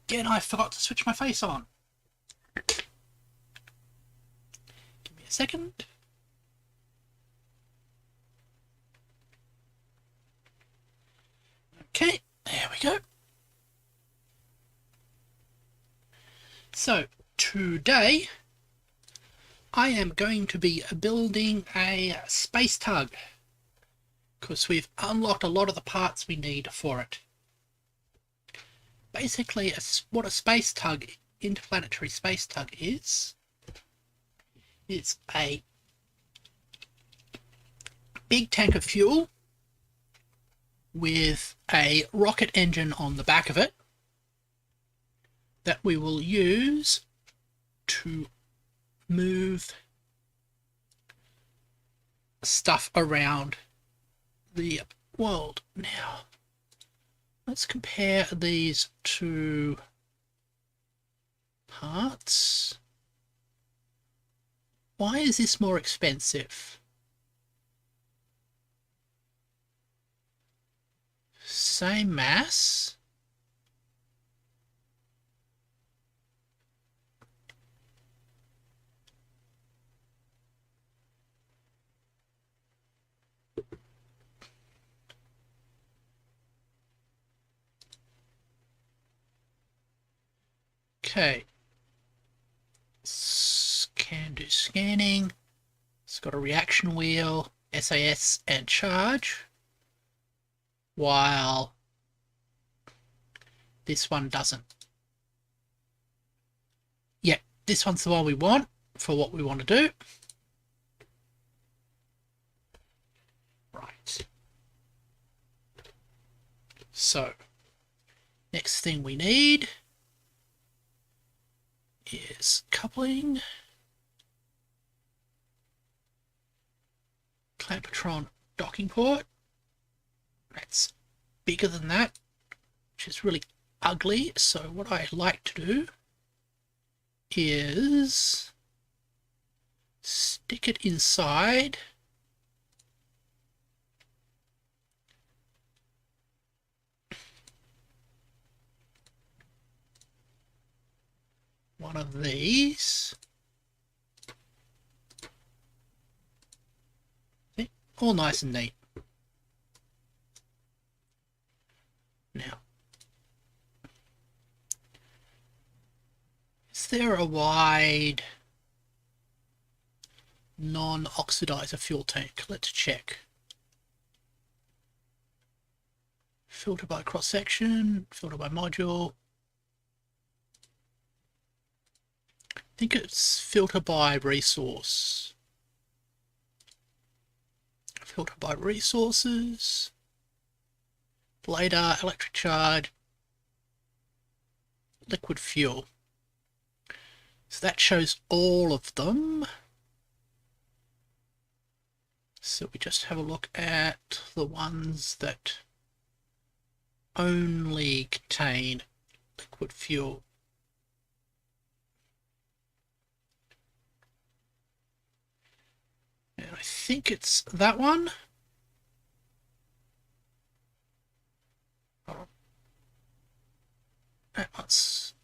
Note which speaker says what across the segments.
Speaker 1: again, I forgot to switch my face on. Give me a second. Okay, there we go. So, today I am going to be building a space tug because we've unlocked a lot of the parts we need for it. Basically, what a space tug, interplanetary space tug is a big tank of fuel with a rocket engine on the back of it that we will use to move stuff around the world. Now, let's compare these two parts. Why is this more expensive? Same mass. Okay. Can do scanning. It's got a reaction wheel, SAS, and charge. While this one doesn't. Yeah, this one's the one we want for what we want to do. Right. So, next thing we need is coupling, clampetron docking port. That's bigger than that, which is really ugly. So what I like to do is stick it inside one of these. See? All nice and neat. Now, is there a wide non-oxidizer fuel tank? Let's check. Filter by cross-section, filter by module. I think it's filter by resource. Filter by resources. Bladder, electric charge, liquid fuel. So that shows all of them. So we just have a look at the ones that only contain liquid fuel. And I think it's that one. That one's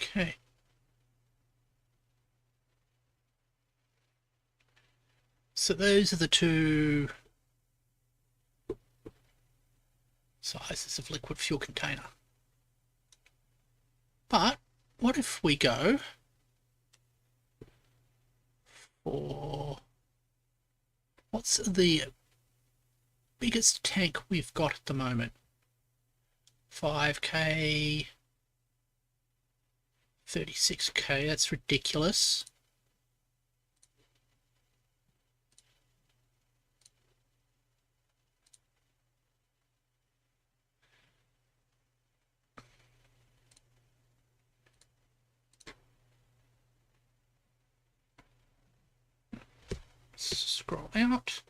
Speaker 1: okay. So those are the two sizes of liquid fuel container. But what if we go for what's the biggest tank we've got at the moment? 5k, 36k, that's ridiculous. Scroll out.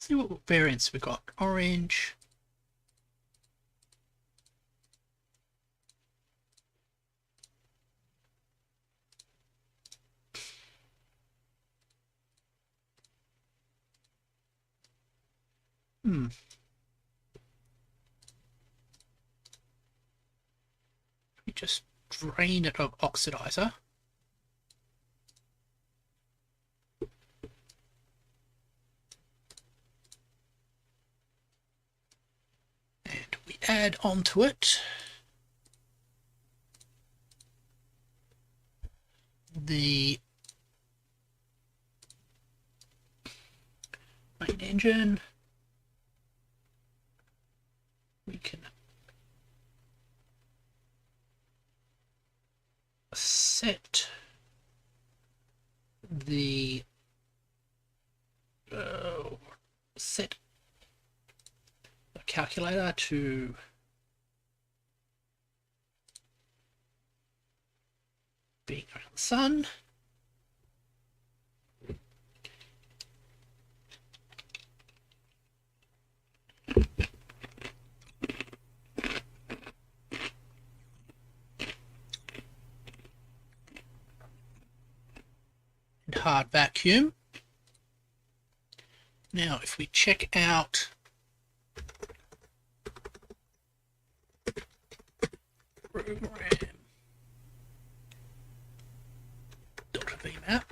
Speaker 1: See what variants we got. Orange. We just drain it of oxidizer. And we add onto it the main engine. We can set the calculator to being around the sun. And hard vacuum. Now if we check out program.vmap,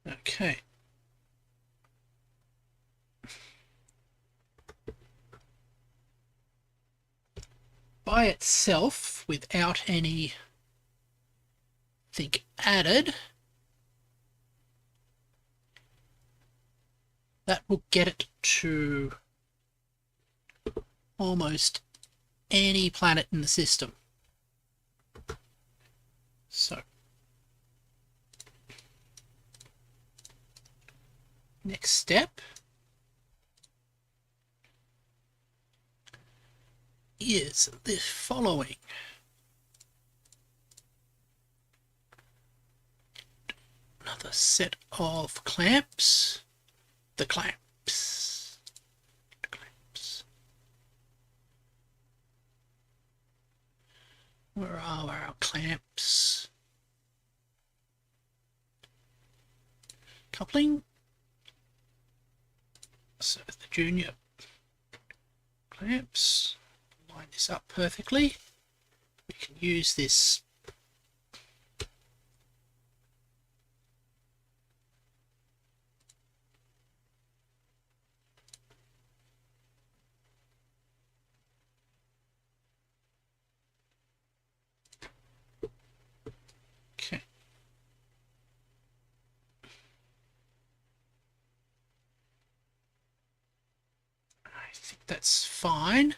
Speaker 1: okay. By itself, without anything added, that will get it to almost any planet in the system. So, next step is the following. Another set of clamps. The clamps. Where are our clamps? Coupling. So the junior clamps. Line this up perfectly. We can use this okay. I think that's fine.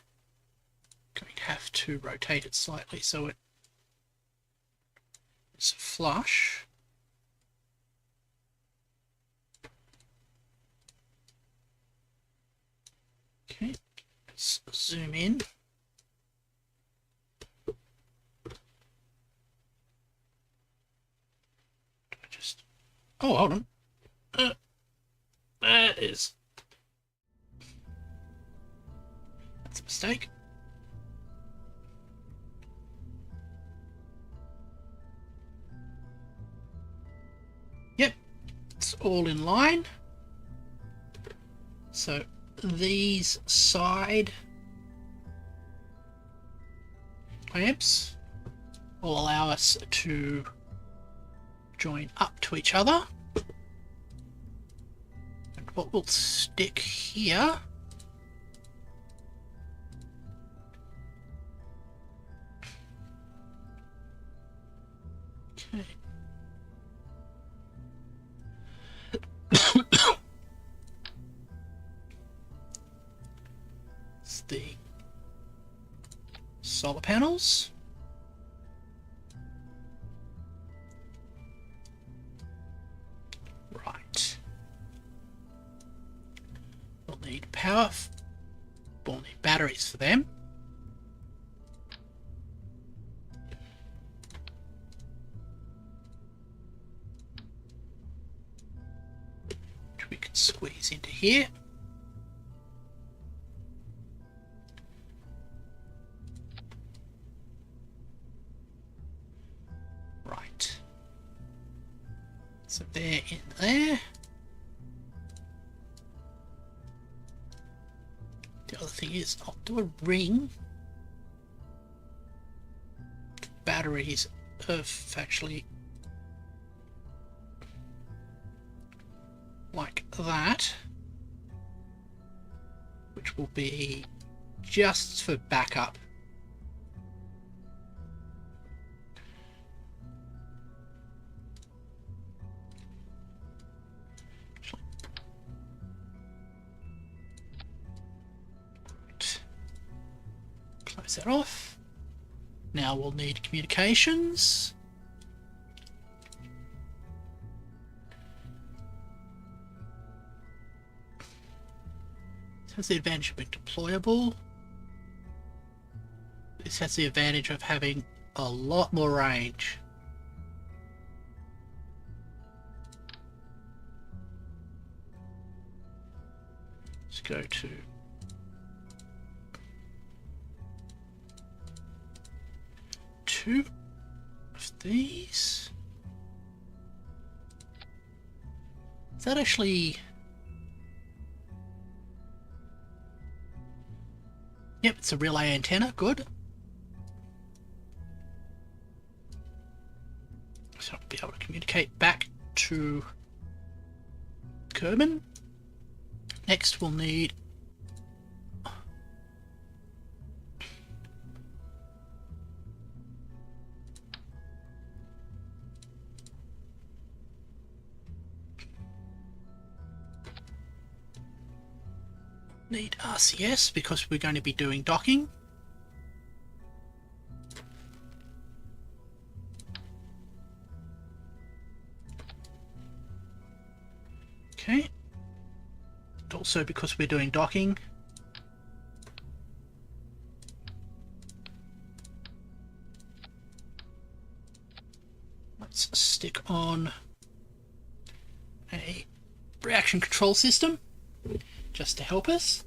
Speaker 1: Going to have to rotate it slightly so it's flush. Okay, let's zoom in. Oh, hold on. That is... That's a mistake. Yep, it's all in line. So these side clamps will allow us to join up to each other. And what will stick here okay. It's the solar panels. Right. We'll need power We'll need batteries for them. Which we can squeeze into here. Right. So they're in there. The other thing is, I'll do a ring. Batteries of actually like that, which will be just for backup. Close that off. Now we'll need communications. This has the advantage of being deployable. This has the advantage of having a lot more range. Let's go to two of these. Is that actually... Yep, it's a relay antenna, good. So I'll be able to communicate back to Kerbal. Next we'll need RCS because we're going to be doing docking. Okay. And also because we're doing docking, let's stick on a reaction control system just to help us.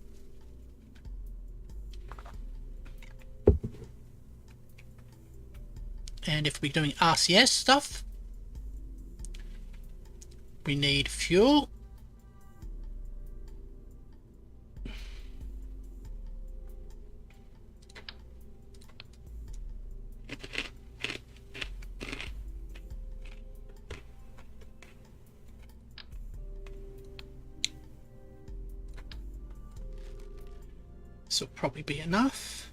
Speaker 1: And if we're doing RCS stuff, we need fuel. This will probably be enough.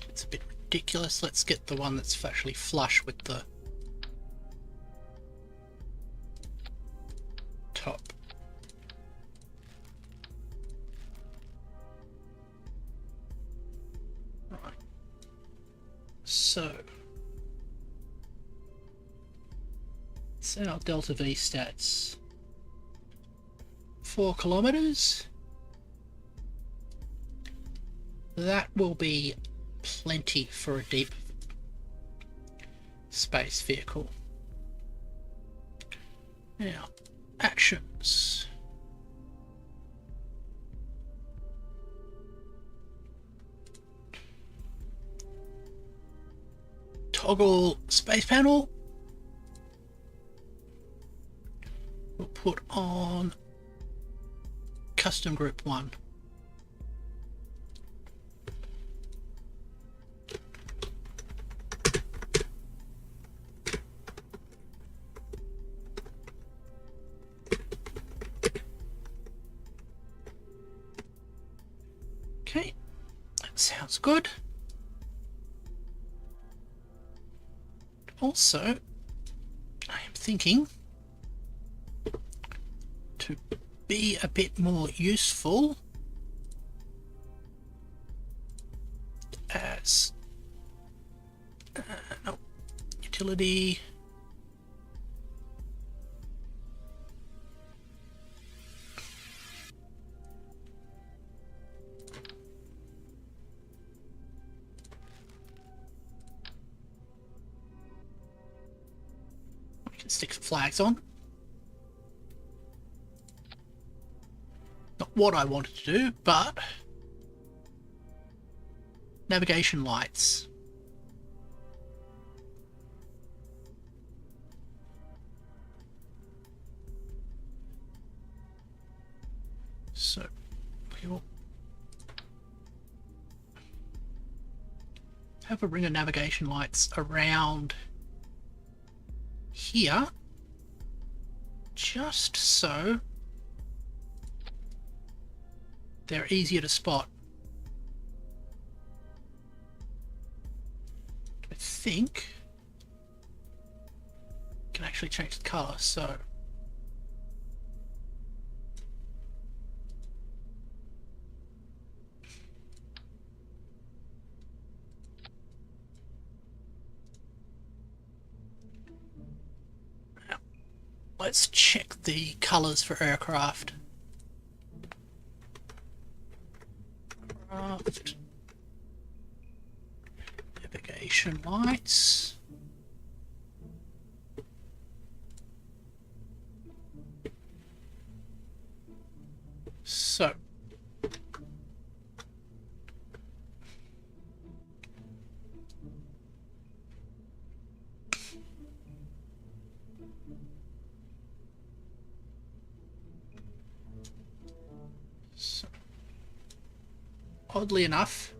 Speaker 1: It's a bit ridiculous. Let's get the one that's actually flush with the top. Right. So it's our delta V stats. 4 kilometers. That will be plenty for a deep space vehicle. Now, actions. Toggle space panel. We'll put on custom group 1. Okay, that sounds good. Also, I am thinking to be a bit more useful as no, utility Stick some flags on. Not what I wanted to do, but navigation lights. So we will have a ring of navigation lights around here, just so they're easier to spot. I think I can actually change the colour, so let's check the colours for aircraft. Navigation lights. So oddly enough,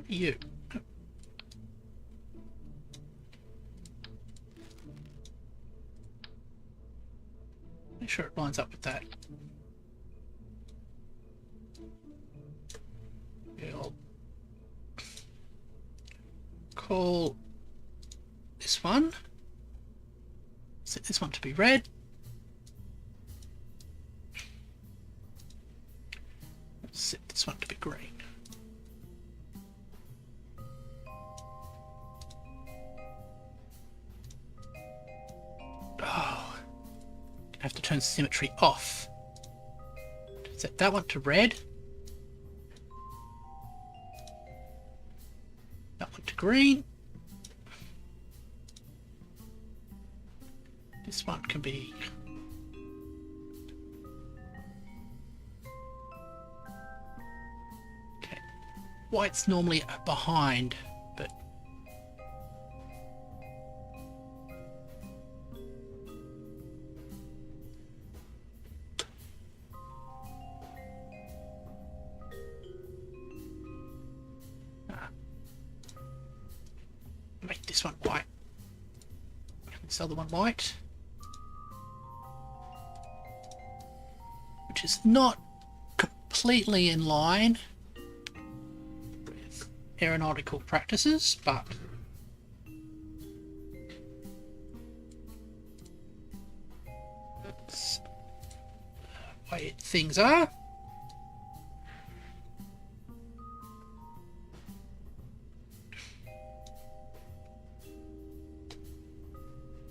Speaker 1: you. Make sure it lines up with that. We'll call this one, set this one to be red. Set this one to be green. Oh, I have to turn symmetry off. Set that one to red. That one to green. This one can be okay. White's normally behind, but make this one white. This other one white. Which is not completely in line with aeronautical practices, but that's the way things are.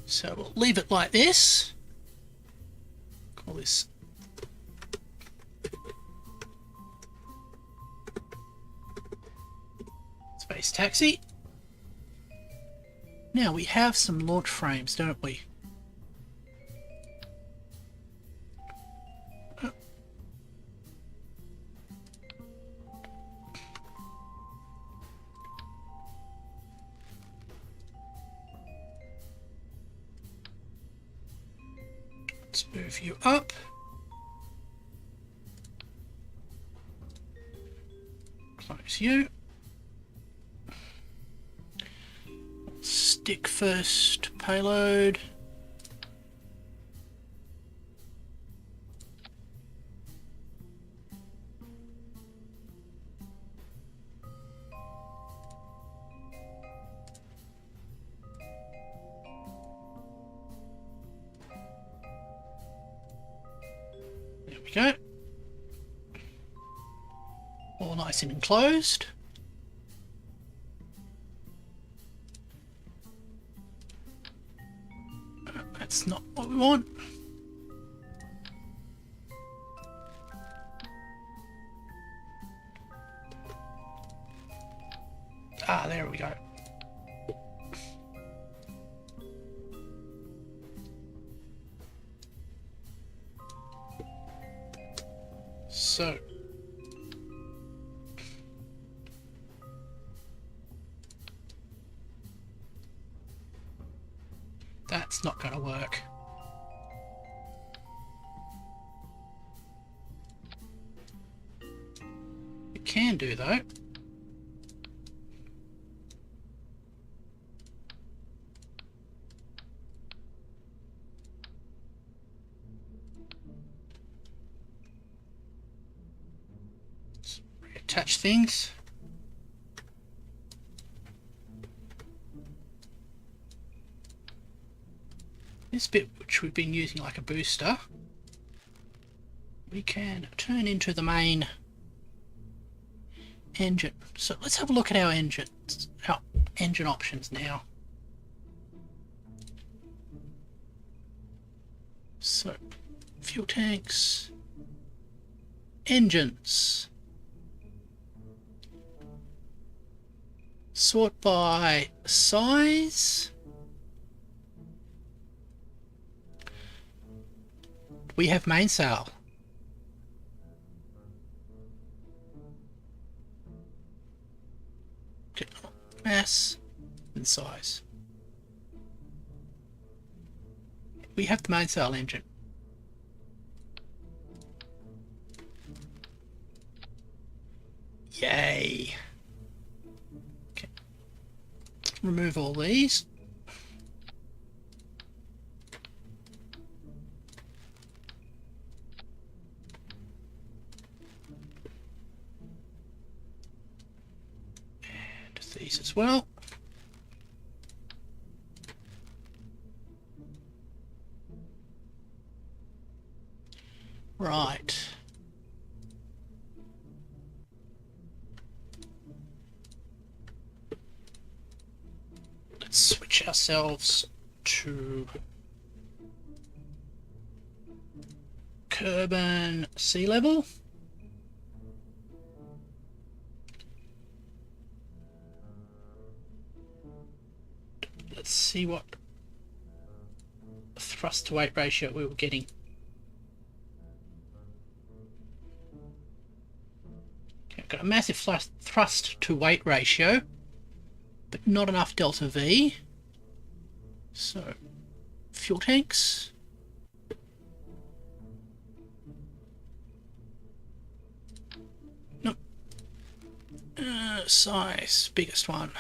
Speaker 1: So we'll leave it like this. Call this Space Taxi. Now we have some launch frames, don't we? Let's move you up. Close you. Stick first payload. There we go. All nice and enclosed. That's not what we want. Ah, there we go. So that's not going to work. It can do though. Let's reattach things. This bit, which we've been using like a booster, we can turn into the main engine. So let's have a look at our engines, our engine options now. So, fuel tanks, engines, sort by size. We have mainsail. Okay. Mass and size. We have the mainsail engine. Yay! Okay. Remove all these. These as well. Right. Let's switch ourselves to Kerbal sea level. Let's see what thrust to weight ratio we were getting. Okay, I've got a massive thrust to weight ratio, but not enough delta V. So, fuel tanks. Nope. Size, biggest one.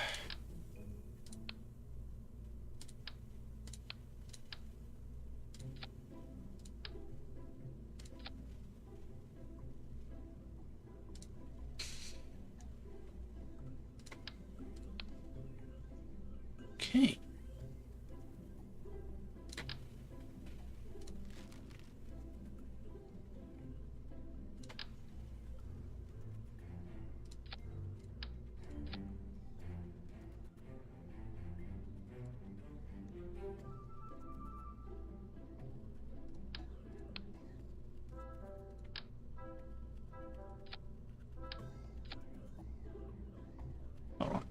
Speaker 1: Okay. All right.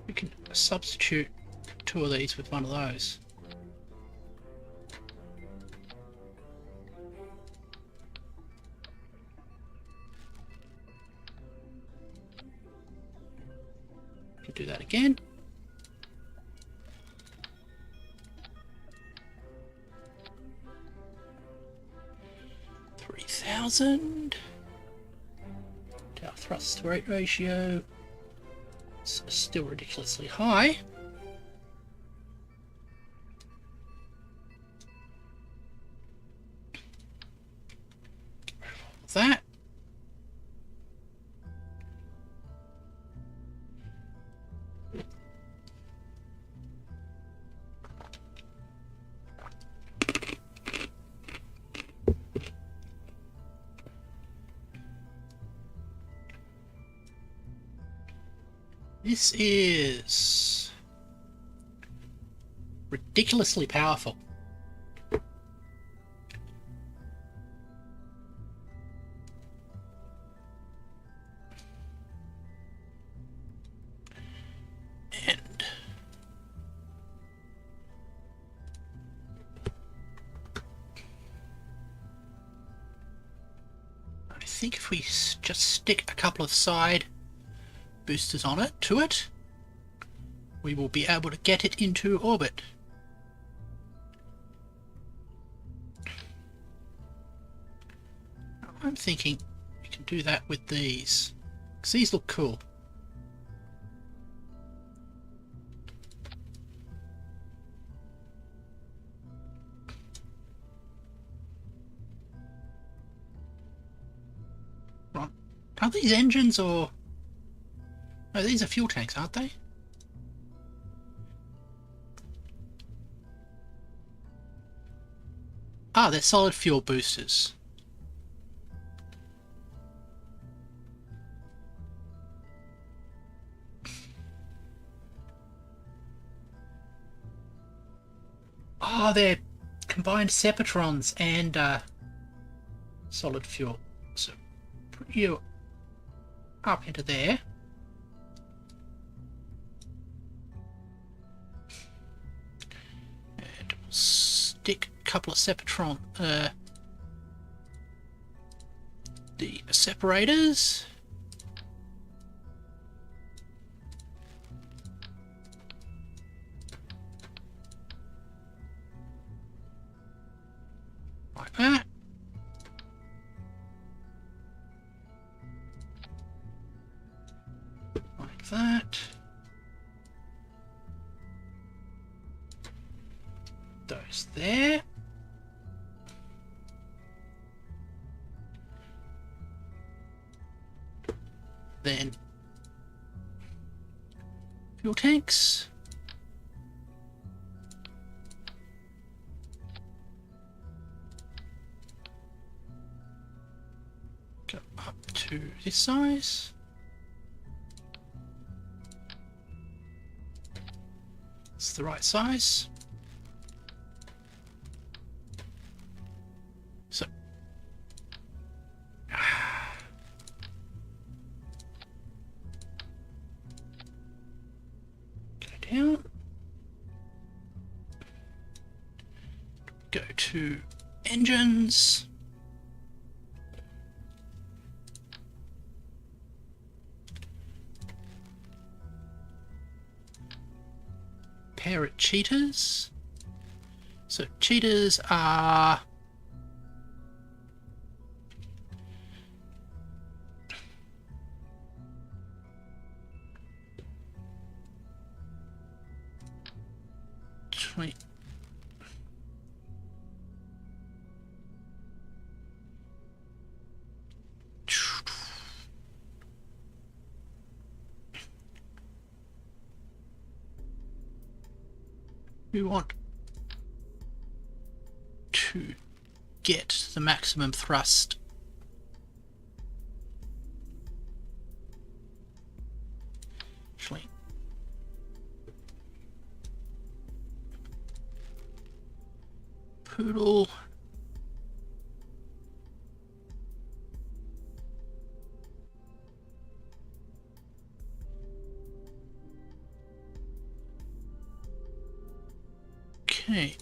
Speaker 1: We can substitute two of these with one of those. We can do that again. Our thrust to weight ratio is still ridiculously high. Get rid of all of that. This is ridiculously powerful. think if we just stick a couple of side boosters on it, we will be able to get it into orbit. I'm thinking we can do that with these, because these look cool. Right. Are these engines or... No, these are fuel tanks, aren't they? Ah, they're solid fuel boosters. Oh, they're combined separatrons and solid fuel. So put you up into there. And we'll stick a couple of sepatron, the separators. Like that. Like that. Those there. Then fuel tanks. Go up to this size. It's the right size. So go down. Go to engines. Pair at cheetahs. So cheetahs are we want to get the maximum thrust. Actually, poodle. Okay.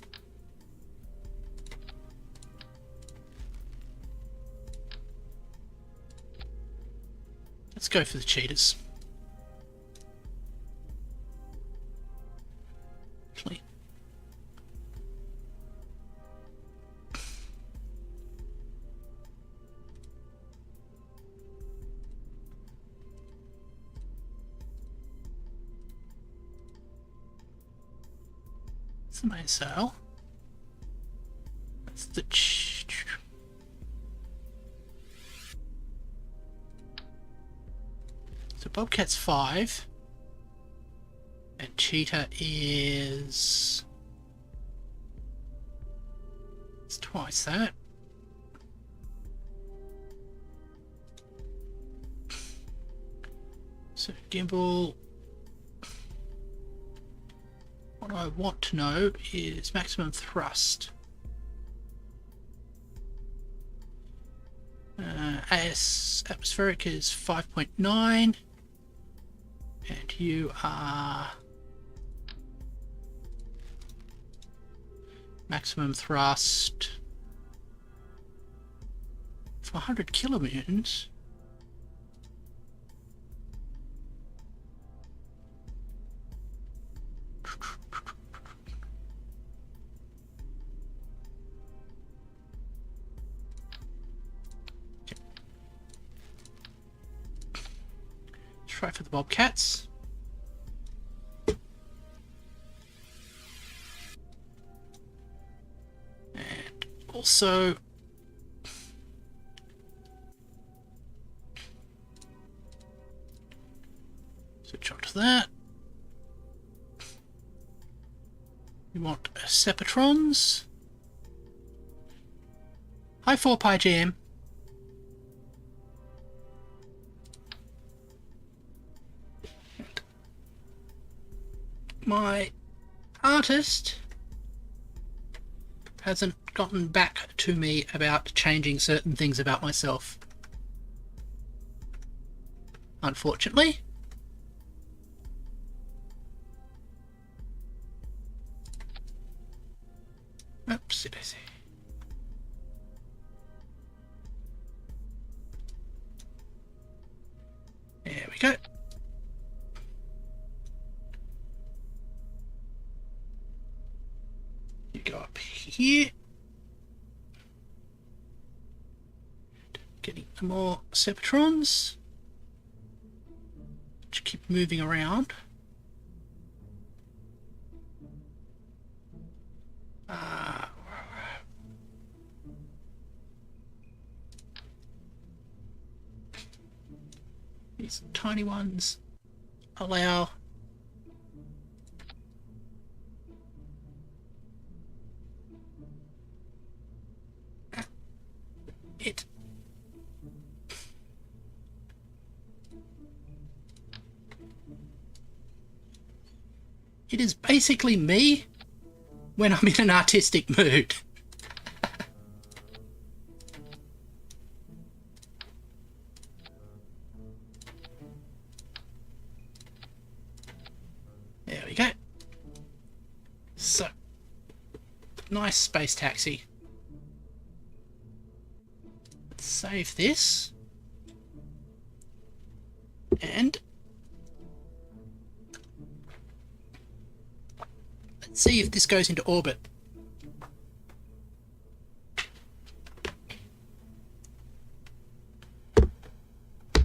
Speaker 1: Let's go for the cheetahs. Actually, it's the main sail. That's the so Bobcat's 5 and cheetah is it's twice that. So gimbal, what I want to know is maximum thrust. AS atmospheric is 5.9 and you are maximum thrust to 100 kilomoons. Try for the bobcats. And also switch on to that. We want separatrons. Hi 4Pi GM. My artist hasn't gotten back to me about changing certain things about myself, unfortunately. Oopsie daisy. There we go. You go up here. Getting more separatrons, which keep moving around. These tiny ones allow it is basically me when I'm in an artistic mood. There we go. So, nice space taxi. Let's save this. And let's see if this goes into orbit.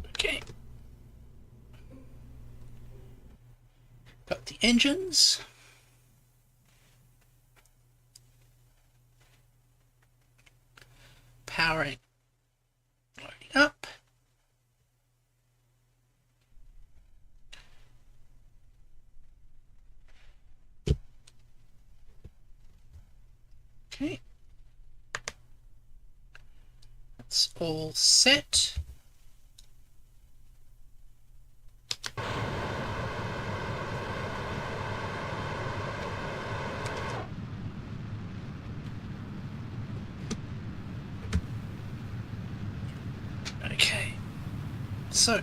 Speaker 1: Okay. Got the engines. Powering. Loading up. Okay. That's all set. Okay. So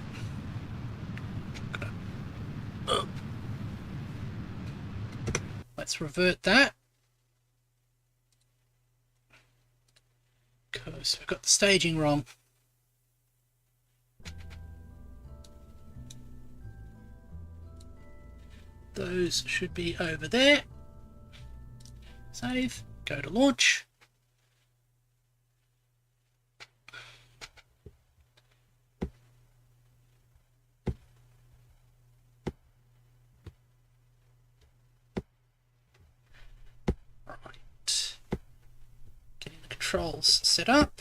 Speaker 1: let's revert that. Because we've got the staging wrong. Those should be over there. Save. Go to launch. Right. Getting the controls set up.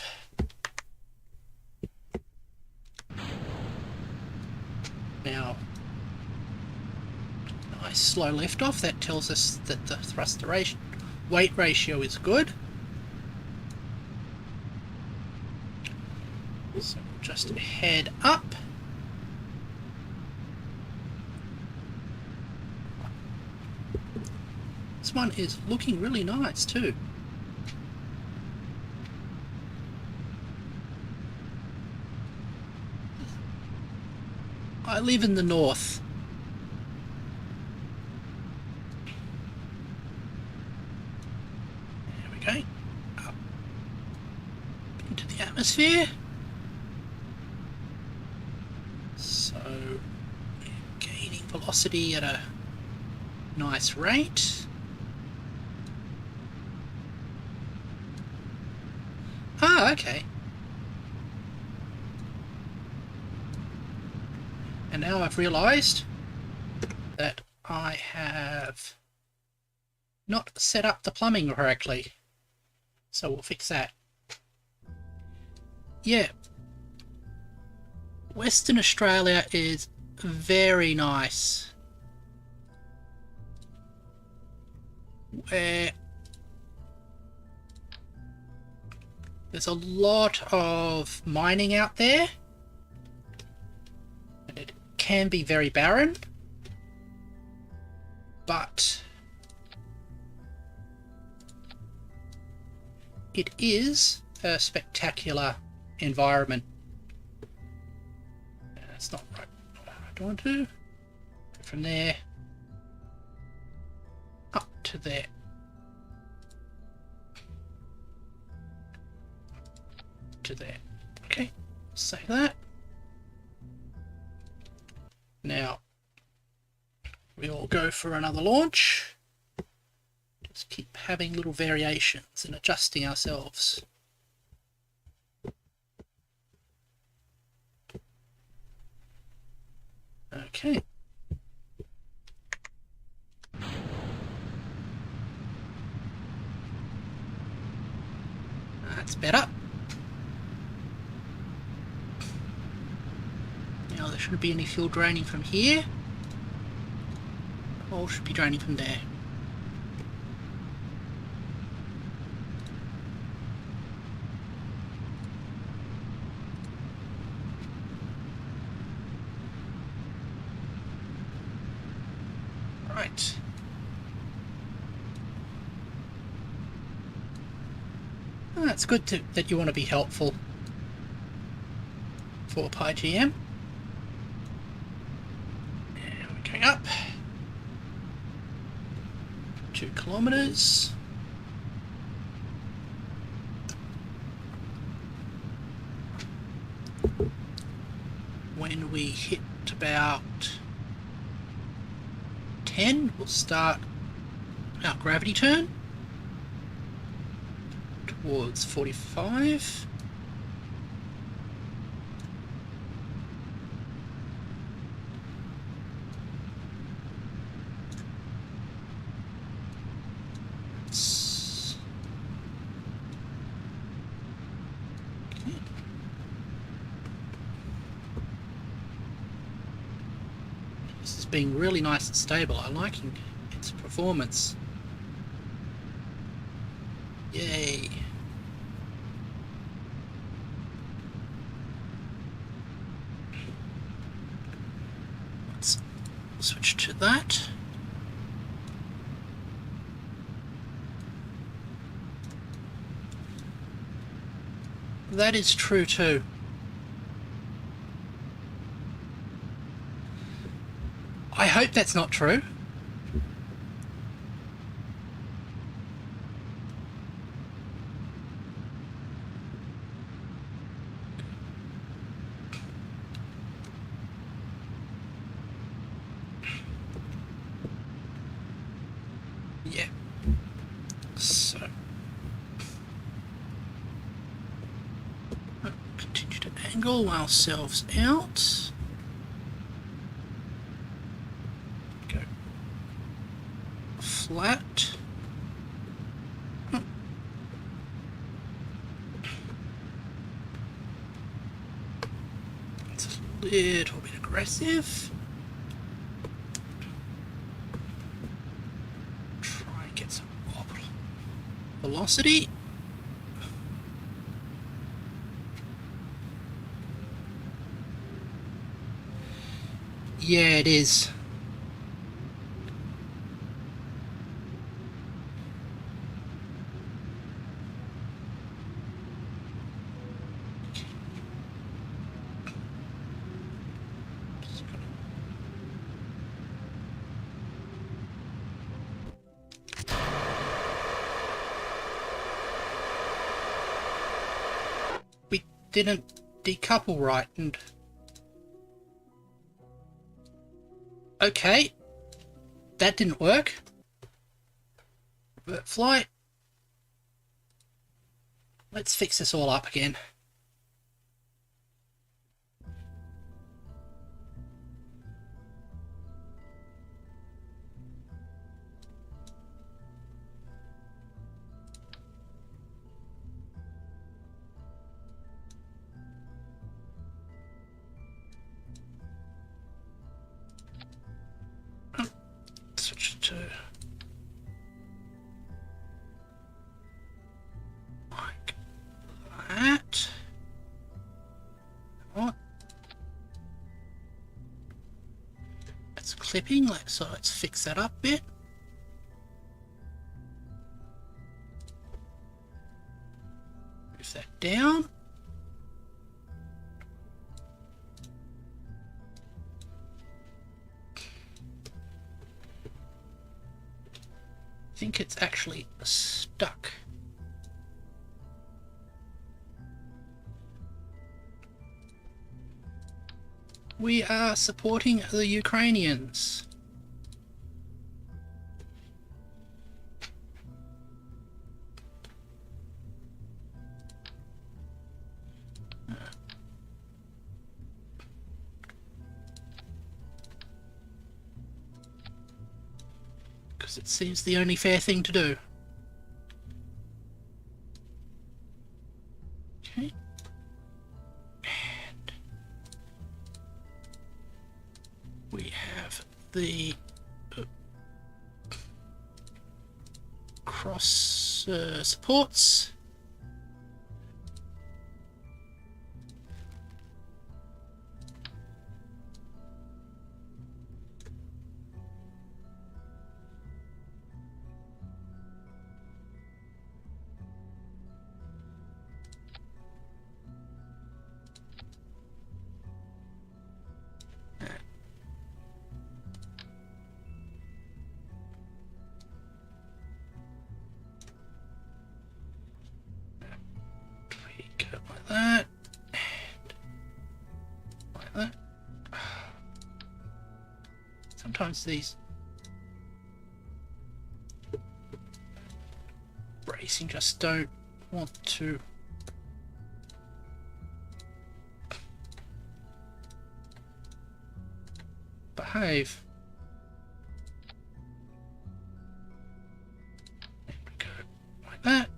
Speaker 1: Now, nice slow liftoff. That tells us that the thrust to weight ratio is good. So we'll just head up. This one is looking really nice too. I live in the north. There we go. Up into the atmosphere. velocity at a nice rate. Ah, okay. And now I've realised that I have not set up the plumbing correctly. So we'll fix that. Yeah. Western Australia is very nice. Where there's a lot of mining out there. And it can be very barren. But it is a spectacular environment. That's not right. Not what I don't want to. Go from there up to there. To there. Okay, save that. Now we'll go for another launch. Just keep having little variations and adjusting ourselves. Okay. That's better. Now there shouldn't be any fuel draining from here. All should be draining from there. Right. It's good that you want to be helpful for PyGM. And we're going up 2 kilometers. When we hit about 10, we'll start our gravity turn towards 45. This is being really nice and stable. I'm liking its performance. Yay. Let's switch to that. That is true too. I hope that's not true. Yeah. So continue to angle ourselves out. Go flat. It's a little bit aggressive. Velocity. Yeah, it is. Didn't decouple right, and Okay. That didn't work. Revert flight. Let's fix this all up again. Switch to like that. What? It's clipping, so let's fix that up a bit. Move that down. I think it's actually stuck. We are supporting the Ukrainians. Because it seems the only fair thing to do. Okay. And we have the cross supports. That and like that. Sometimes these bracing just don't want to behave. There we go, like that.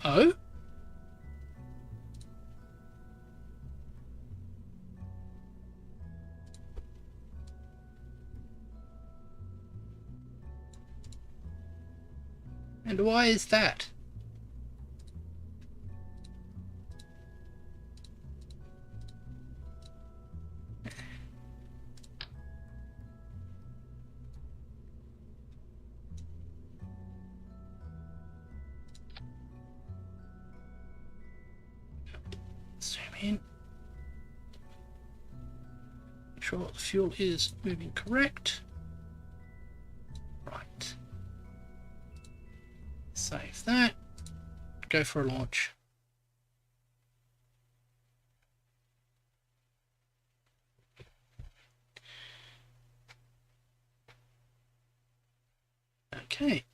Speaker 1: Oh? And why is that? Zoom in. Make sure the fuel is moving correct. Right. Save that. Go for a launch. Okay.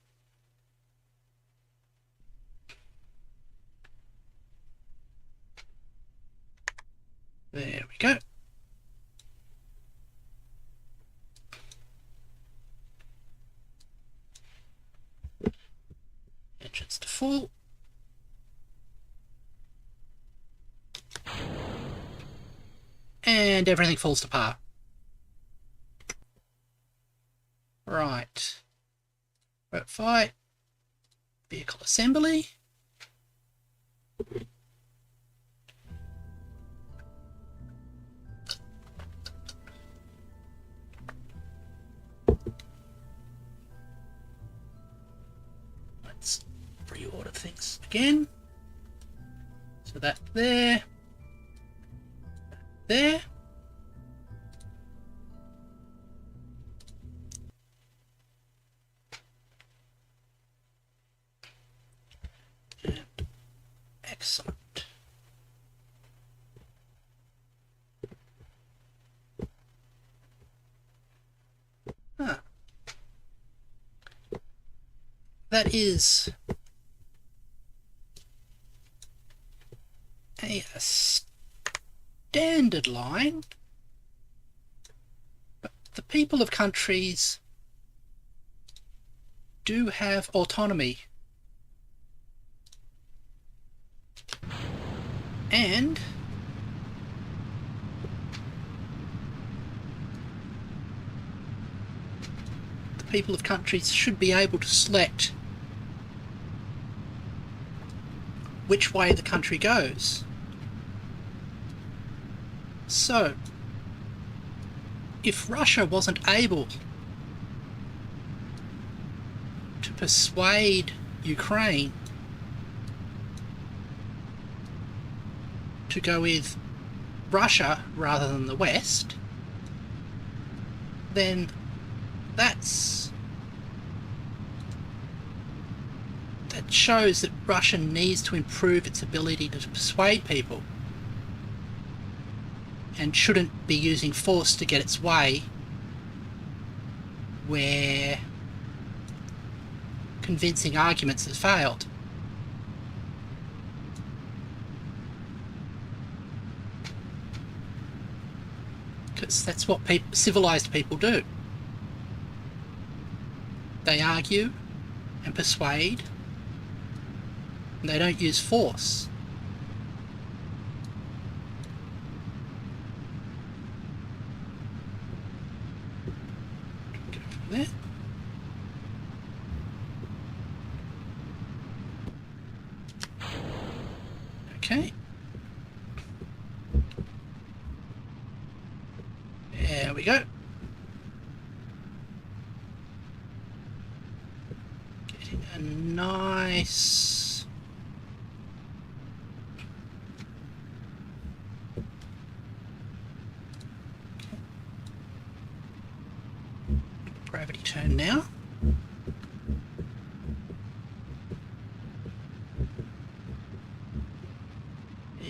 Speaker 1: There we go. Engines to full. And everything falls apart. Right. Fight. Vehicle assembly. Let's reorder things again. So that there. There. that is a standard line, but the people of countries do have autonomy, and the people of countries should be able to select which way the country goes. So, if Russia wasn't able to persuade Ukraine to go with Russia rather than the West, then that shows that Russia needs to improve its ability to persuade people and shouldn't be using force to get its way where convincing arguments has failed. Because that's what civilized people do. They argue and persuade, and they don't use force. Go from there. Okay. There we go. Getting a nice gravity turn now.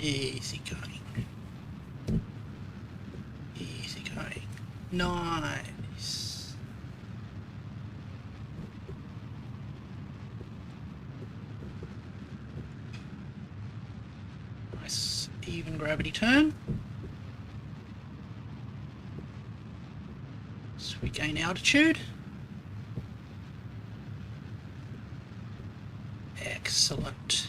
Speaker 1: Easy going. Easy going. Nice. Nice even gravity turn. So we gain altitude. Excellent.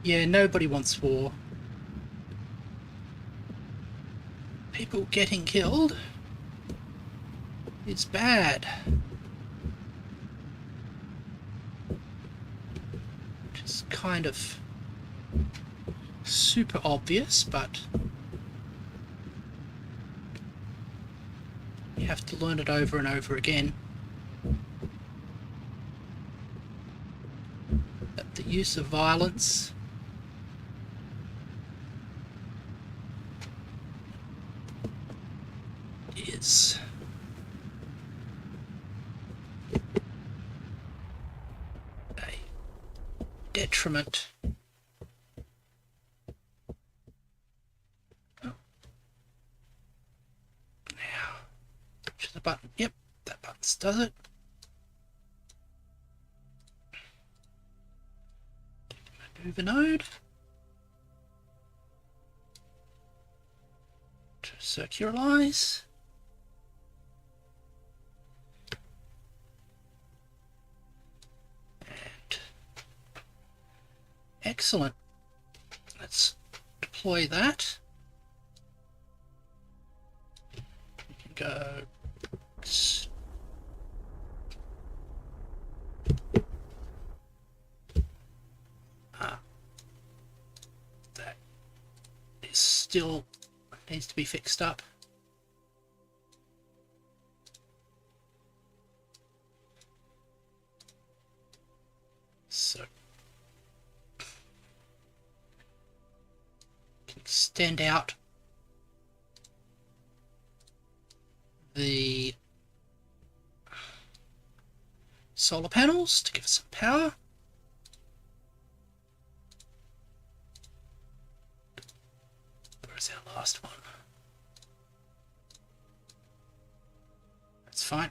Speaker 1: Yeah, nobody wants war. People getting killed is bad. Which is kind of super obvious, but you have to learn it over and over again. That the use of violence is a detriment. Oh. Now, to the button. Yep, that button does it. Maneuver node to circularize. Excellent. Let's deploy that. We can go that is still needs to be fixed up. So extend out the solar panels to give us some power. last one. That's fine.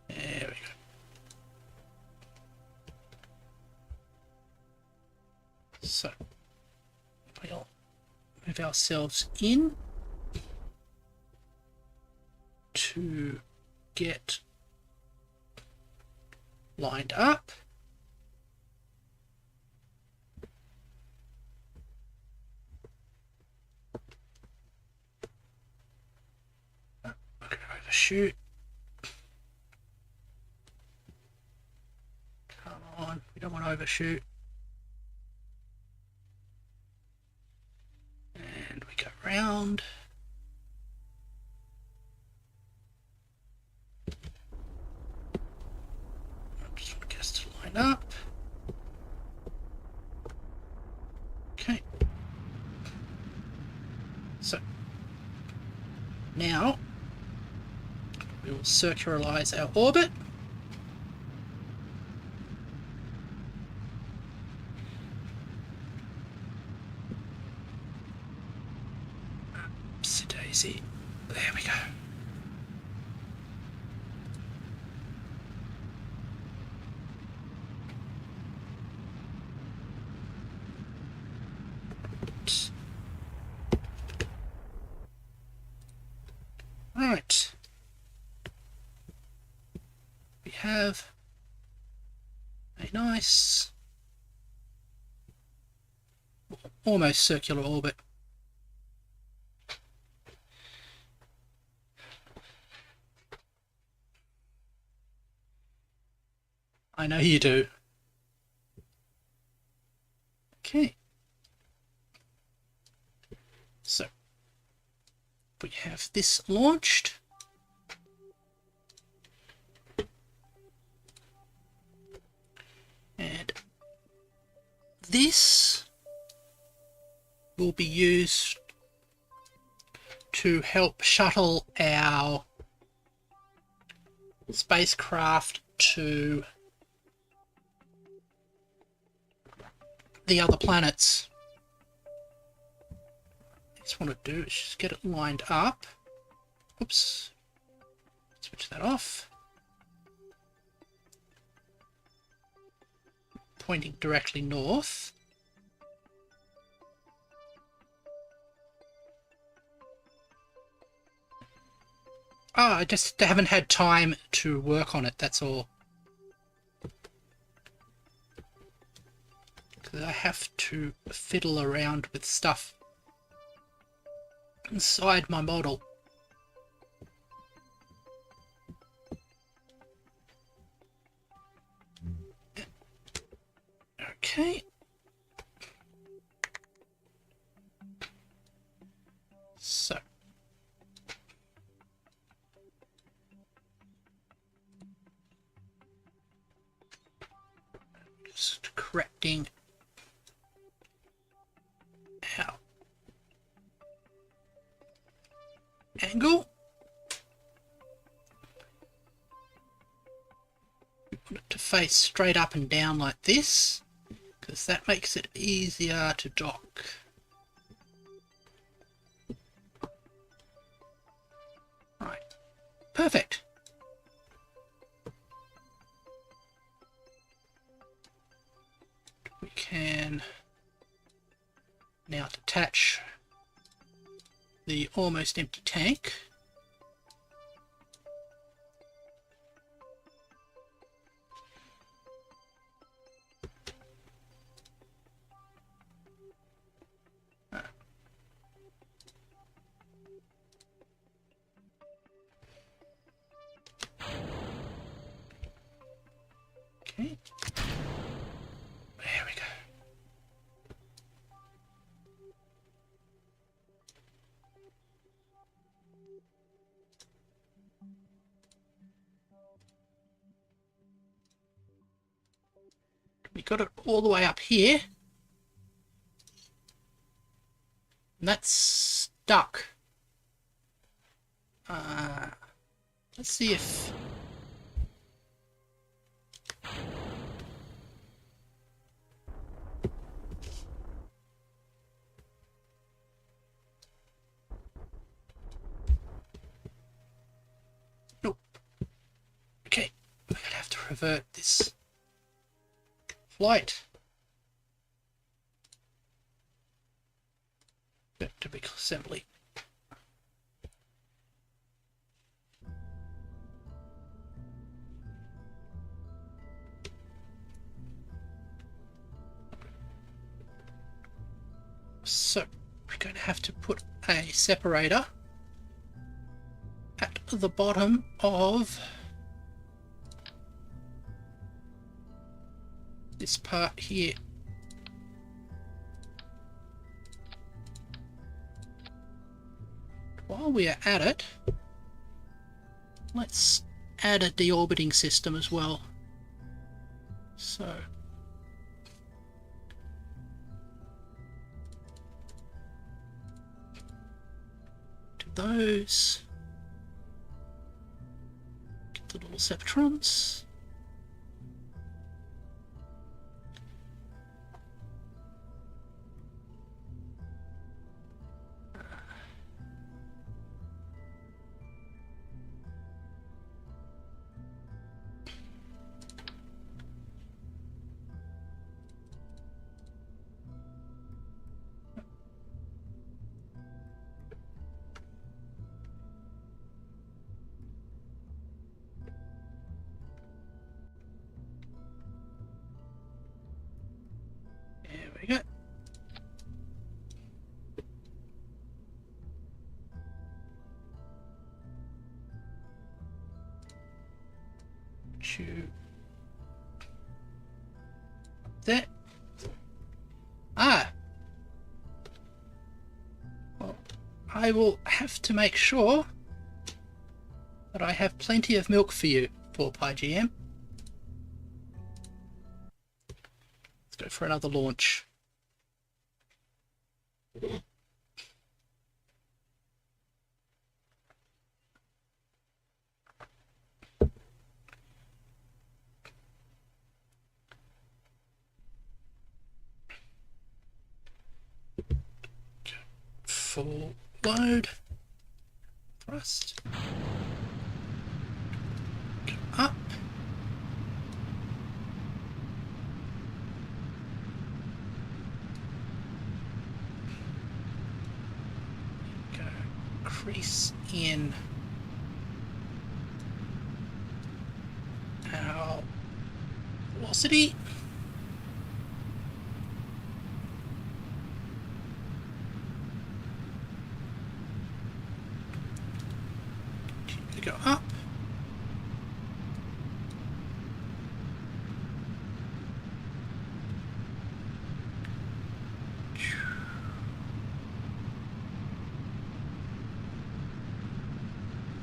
Speaker 1: There we go. So we'll move ourselves in to get lined up. I'm going to overshoot. Come on, we don't want to overshoot. And we go round. Just want to get us to line up. Okay. So now we will circularize our orbit. Daisy. There we go. Right. We have a nice, almost circular orbit. I know you do. Okay. So we have this launched. And this will be used to help shuttle our spacecraft to the other planets. I just want to do is just get it lined up. Oops. Switch that off. Pointing directly north. I just haven't had time to work on it, that's all. Because I have to fiddle around with stuff inside my model. Okay. So. Just correcting our angle. We want it to face straight up and down like this, because that makes it easier to dock. Right, perfect. We can now detach the almost empty tank. Okay. There we go. We got it all the way up here. And that's stuck. Let's see if convert this flight to be assembly. So we're going to have to put a separator at the bottom of this part here. While we are at it, let's add a deorbiting system as well. So to those, get the little Septrons. There we go. There. Well, I will have to make sure that I have plenty of milk for you, 4PyGM. Let's go for another launch. Full load, thrust, go up, go increase in our velocity. Go up.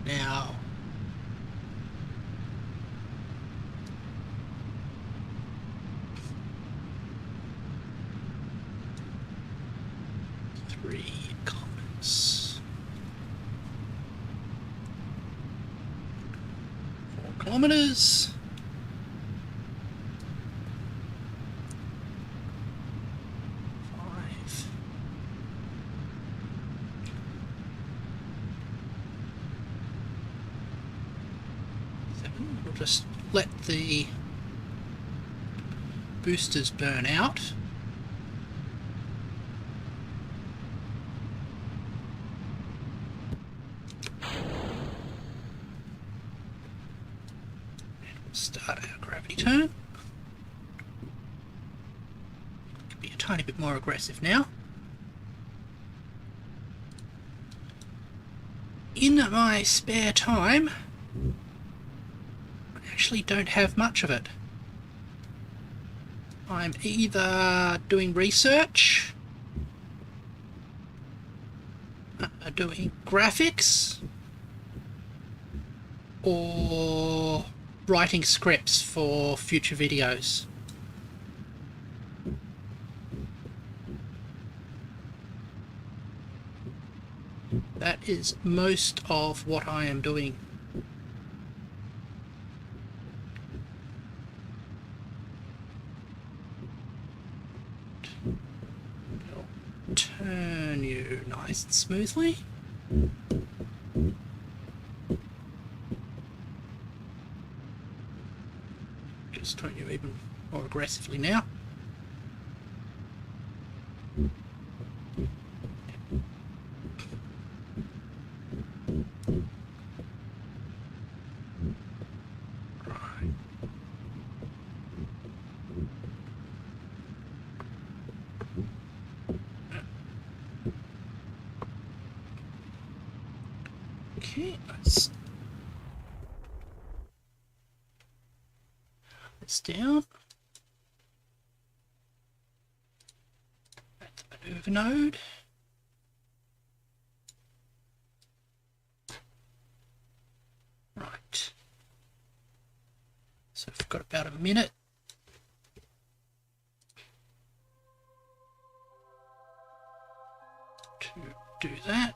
Speaker 1: Now three kilometers. 4 kilometers. 5. 7. We'll just let the boosters burn out. Start our gravity turn. Be a tiny bit more aggressive now. In my spare time, I actually don't have much of it. I'm either doing research, doing graphics, or writing scripts for future videos. That is most of what I am doing. I'll turn you nice and smoothly. Just trying you even more aggressively now. Okay, let's down. That's the maneuver node. Right. So we've got about a minute to do that.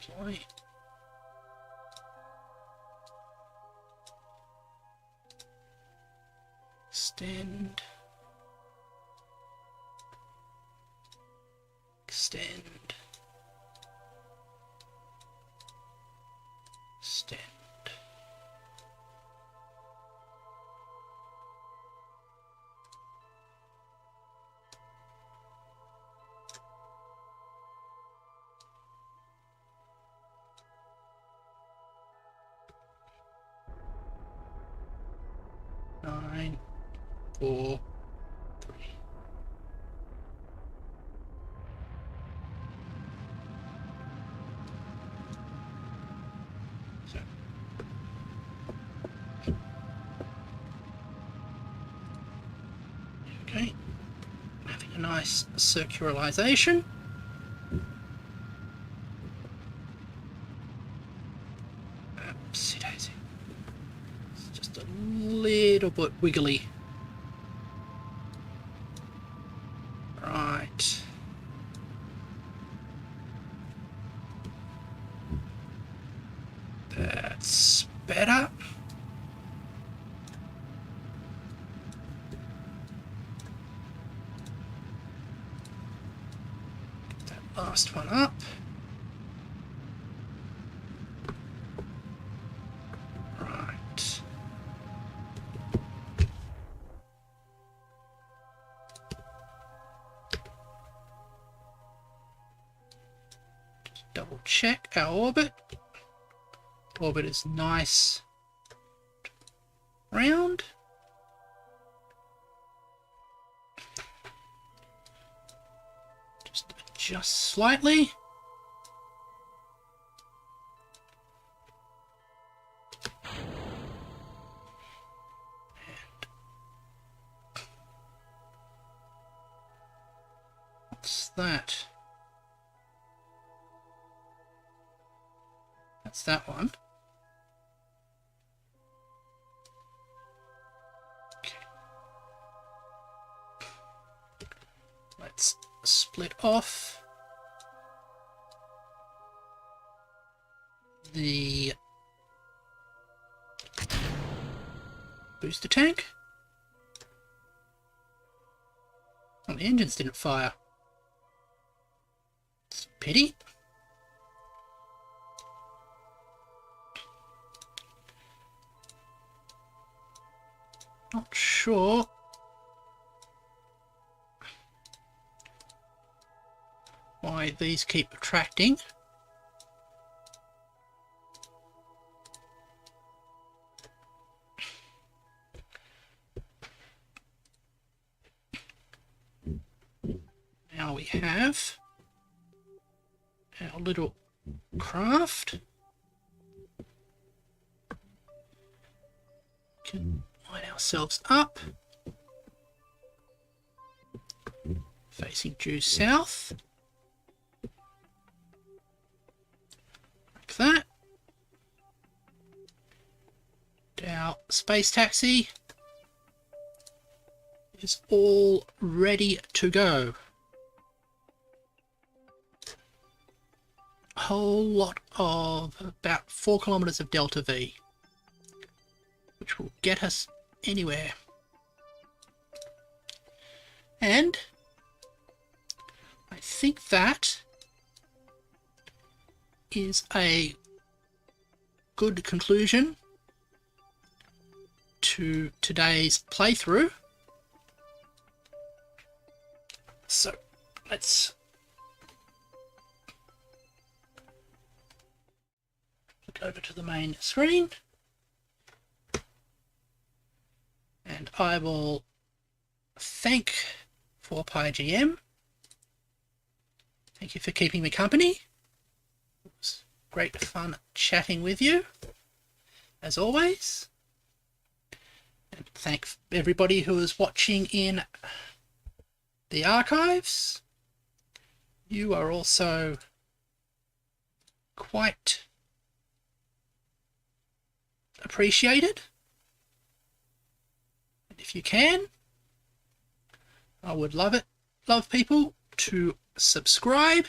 Speaker 1: Deploy. Extend. Extend. Extend. Nine, 4, 3. So. Okay. Having a nice circularization. Oopsie daisy. It's just a little bit wiggly. Right. That's better. Get that last one up. Right. Just double check our orbit. Orbit is nice, round. Just adjust slightly. And what's that? That's that one. Let's split off the booster tank. Oh, the engines didn't fire. It's a pity. Not sure why these keep retracting. Now we have our little craft. Can line ourselves up, facing due south. Like that. Our space taxi is all ready to go. A whole lot of about 4 kilometers of delta V, which will get us anywhere. And I think that is a good conclusion to today's playthrough. So let's look over to the main screen, and I will thank 4PyGM. Thank you for keeping me company. It was great fun chatting with you, as always. And thank everybody who is watching in the archives. You are also quite appreciated. And if you can, I would love people to subscribe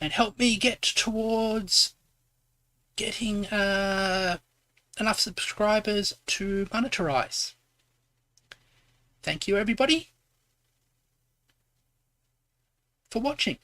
Speaker 1: and help me get towards getting enough subscribers to monetize. Thank you everybody for watching.